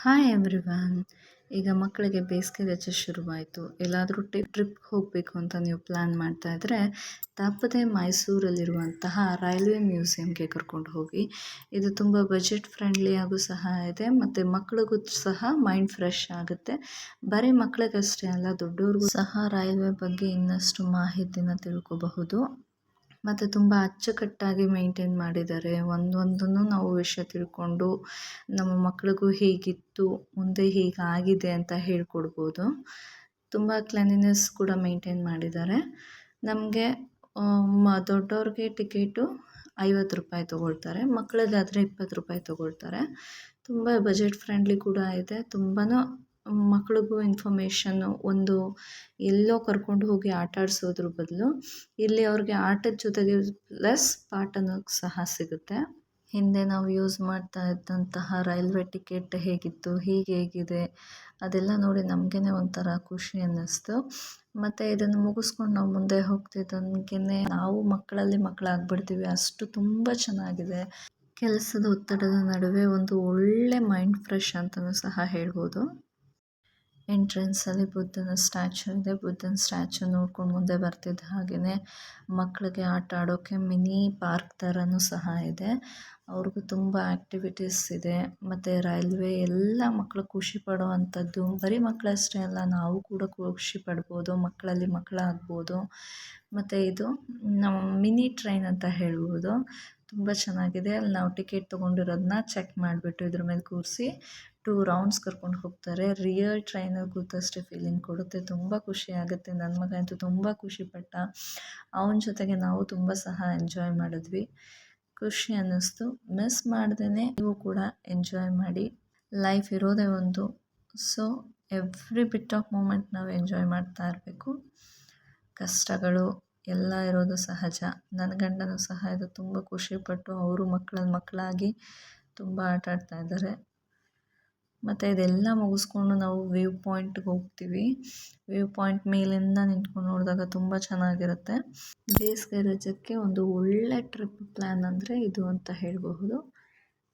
Hi everyone. ಈಗ ಮಕ್ಕಳಿಗೆ ಬೇಸಿಗೆ ರಜೆ ಶುರುವಾಯಿತು. ಎಲ್ಲಾದರೂ ಟ್ರಿಪ್ ಹೋಗಬೇಕು ಅಂತ ನೀವು ಪ್ಲ್ಯಾನ್ ಮಾಡ್ತಾ ಇದ್ದರೆ ತಪ್ಪದೆ ಮೈಸೂರಲ್ಲಿರುವಂತಹ ರೈಲ್ವೆ ಮ್ಯೂಸಿಯಂಗೆ ಕರ್ಕೊಂಡು ಹೋಗಿ. ಇದು ತುಂಬ ಬಜೆಟ್ ಫ್ರೆಂಡ್ಲಿಯಾಗೂ ಸಹ ಇದೆ ಮತ್ತು ಮಕ್ಕಳಿಗೂ ಸಹ ಮೈಂಡ್ ಫ್ರೆಶ್ ಆಗುತ್ತೆ. ಬರೀ ಮಕ್ಕಳಿಗಷ್ಟೇ ಅಲ್ಲ, ದೊಡ್ಡವ್ರಿಗೂ ಸಹ ರೈಲ್ವೆ ಬಗ್ಗೆ ಇನ್ನಷ್ಟು ಮಾಹಿತಿನ ತಿಳ್ಕೋಬಹುದು. ಮತ್ತು ತುಂಬ ಅಚ್ಚುಕಟ್ಟಾಗಿ ಮೇಂಟೈನ್ ಮಾಡಿದ್ದಾರೆ. ಒಂದೊಂದನ್ನು ನಾವು ವಿಷಯ ತಿಳ್ಕೊಂಡು ನಮ್ಮ ಮಕ್ಳಿಗೂ ಹೀಗಿತ್ತು, ಮುಂದೆ ಹೀಗಾಗಿದೆ ಅಂತ ಹೇಳ್ಕೊಡ್ಬೋದು. ತುಂಬ ಕ್ಲೀನ್ಲಿನೆಸ್ ಕೂಡ ಮೇಂಟೈನ್ ಮಾಡಿದ್ದಾರೆ. ನಮಗೆ ದೊಡ್ಡವ್ರಿಗೆ ಟಿಕೆಟು 50 ರೂಪಾಯಿ ತೊಗೊಳ್ತಾರೆ, ಮಕ್ಕಳಿಗಾದರೆ 20 ರೂಪಾಯಿ ತೊಗೊಳ್ತಾರೆ. ತುಂಬ ಬಜೆಟ್ ಫ್ರೆಂಡ್ಲಿ ಕೂಡ ಇದೆ. ತುಂಬಾ ಮಕ್ಳಿಗೂ ಇನ್ಫಾರ್ಮೇಷನ್ನು ಒಂದು ಎಲ್ಲೋ ಕರ್ಕೊಂಡು ಹೋಗಿ ಆಟ ಆಡಿಸೋದ್ರ ಬದಲು ಇಲ್ಲಿ ಅವ್ರಿಗೆ ಆಟದ ಜೊತೆಗೆ ಪ್ಲಸ್ ಪಾಠನೂ ಸಹ ಸಿಗುತ್ತೆ. ಹಿಂದೆ ನಾವು ಯೂಸ್ ಮಾಡ್ತಾ ಇದ್ದಂತಹ ರೈಲ್ವೆ ಟಿಕೆಟ್ ಹೇಗಿತ್ತು, ಹೇಗಿದೆ ಅದೆಲ್ಲ ನೋಡಿ ನಮಗೇ ಒಂಥರ ಖುಷಿ ಅನ್ನಿಸ್ತು. ಮತ್ತು ಇದನ್ನು ಮುಗಿಸ್ಕೊಂಡು ನಾವು ಮುಂದೆ ಹೋಗ್ತಿದ್ದಂಗೆ ನಾವು ಮಕ್ಕಳಲ್ಲಿ ಮಕ್ಕಳಾಗ್ಬಿಡ್ತೀವಿ, ಅಷ್ಟು ತುಂಬ ಚೆನ್ನಾಗಿದೆ. ಕೆಲಸದ ಒತ್ತಡದ ನಡುವೆ ಒಂದು ಒಳ್ಳೆ ಮೈಂಡ್ ಫ್ರೆಶ್ ಅಂತಲೂ ಸಹ ಹೇಳ್ಬೋದು. ಎಂಟ್ರೆನ್ಸಲ್ಲಿ ಬುದ್ಧನ ಸ್ಟ್ಯಾಚು ಇದೆ. ಬುದ್ಧನ ಸ್ಟ್ಯಾಚು ನೋಡ್ಕೊಂಡು ಮುಂದೆ ಬರ್ತಿದ್ದ ಹಾಗೆಯೇ ಮಕ್ಕಳಿಗೆ ಆಟ ಆಡೋಕ್ಕೆ ಮಿನಿ ಪಾರ್ಕ್ ಥರನೂ ಸಹ ಇದೆ. ಅವ್ರಿಗೂ ತುಂಬ ಆ್ಯಕ್ಟಿವಿಟೀಸ್ ಇದೆ. ಮತ್ತು ರೈಲ್ವೆ ಎಲ್ಲ ಮಕ್ಕಳು ಖುಷಿ ಪಡುವಂಥದ್ದು. ಬರೀ ಮಕ್ಕಳಷ್ಟೇ ಅಲ್ಲ, ನಾವು ಕೂಡ ಖುಷಿ ಪಡ್ಬೋದು, ಮಕ್ಕಳಲ್ಲಿ ಮಕ್ಕಳಾಗ್ಬೋದು. ಮತ್ತು ಇದು ನಮ್ಮ ಮಿನಿ ಟ್ರೈನ್ ಅಂತ ಹೇಳ್ಬೋದು. ತುಂಬ ಚೆನ್ನಾಗಿದೆ. ಅಲ್ಲಿ ನಾವು ಟಿಕೆಟ್ ತೊಗೊಂಡಿರೋದನ್ನ ಚೆಕ್ ಮಾಡಿಬಿಟ್ಟು ಇದ್ರ ಮೇಲೆ ಕೂರಿಸಿ 2 ರೌಂಡ್ಸ್ ಕರ್ಕೊಂಡು ಹೋಗ್ತಾರೆ. ರಿಯಲ್ ಟ್ರೈನಲ್ಲಿ ಕೂತಷ್ಟೇ ಫೀಲಿಂಗ್ ಕೊಡುತ್ತೆ. ತುಂಬ ಖುಷಿ ಆಗುತ್ತೆ. ನನ್ನ ಮಗ ಅಂತೂ ತುಂಬ ಖುಷಿಪಟ್ಟ. ಅವನ ಜೊತೆಗೆ ನಾವು ತುಂಬ ಸಹ ಎಂಜಾಯ್ ಮಾಡಿದ್ವಿ. ಖುಷಿ ಅನ್ನಿಸ್ತು. ಮಿಸ್ ಮಾಡ್ದೇ ನೀವು ಕೂಡ ಎಂಜಾಯ್ ಮಾಡಿ. ಲೈಫ್ ಇರೋದೇ ಒಂದು. So every bit of moment ನಾವು ಎಂಜಾಯ್ ಮಾಡ್ತಾ ಇರಬೇಕು. ಕಷ್ಟಗಳು ಎಲ್ಲ ಇರೋದು ಸಹಜ. ನನ್ನ ಗಂಡನೂ ಸಹ ಇದು ತುಂಬ ಖುಷಿಪಟ್ಟು ಅವರು ಮಕ್ಕಳಾಗಿ ತುಂಬ ಆಟ ಆಡ್ತಾ ಇದ್ದಾರೆ. ಮತ್ತು ಇದೆಲ್ಲ ಮುಗಿಸ್ಕೊಂಡು ನಾವು ವ್ಯೂ ಪಾಯಿಂಟ್ಗೆ ಹೋಗ್ತೀವಿ. ವ್ಯೂ ಪಾಯಿಂಟ್ ಮೇಲಿಂದ ನಿಂತ್ಕೊಂಡು ನೋಡಿದಾಗ ತುಂಬ ಚೆನ್ನಾಗಿರುತ್ತೆ. ಬೇಸಿಗೆ ರಜಕ್ಕೆ ಒಂದು ಒಳ್ಳೆ ಟ್ರಿಪ್ ಪ್ಲ್ಯಾನ್ ಅಂದರೆ ಇದು ಅಂತ ಹೇಳಬಹುದು.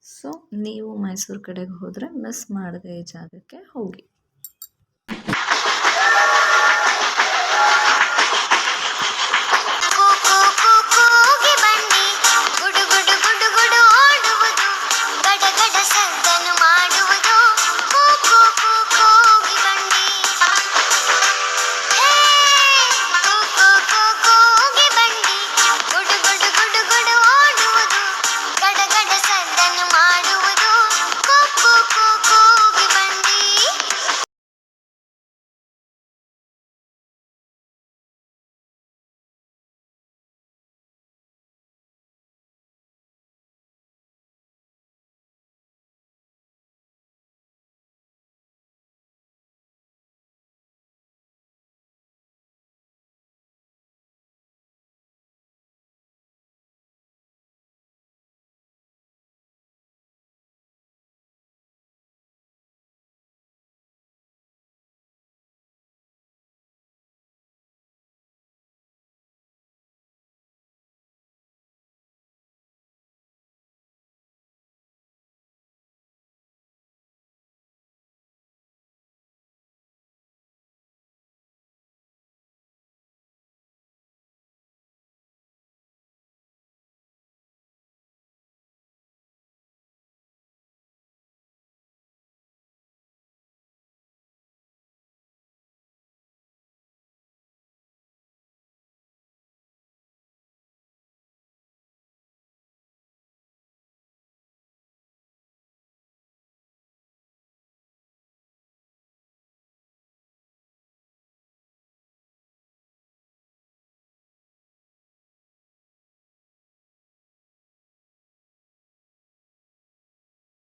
ಸೊ ನೀವು ಮೈಸೂರು ಕಡೆಗೆ ಹೋದರೆ ಮಿಸ್ ಮಾಡದೆ ಈ ಜಾಗಕ್ಕೆ ಹೋಗಿ.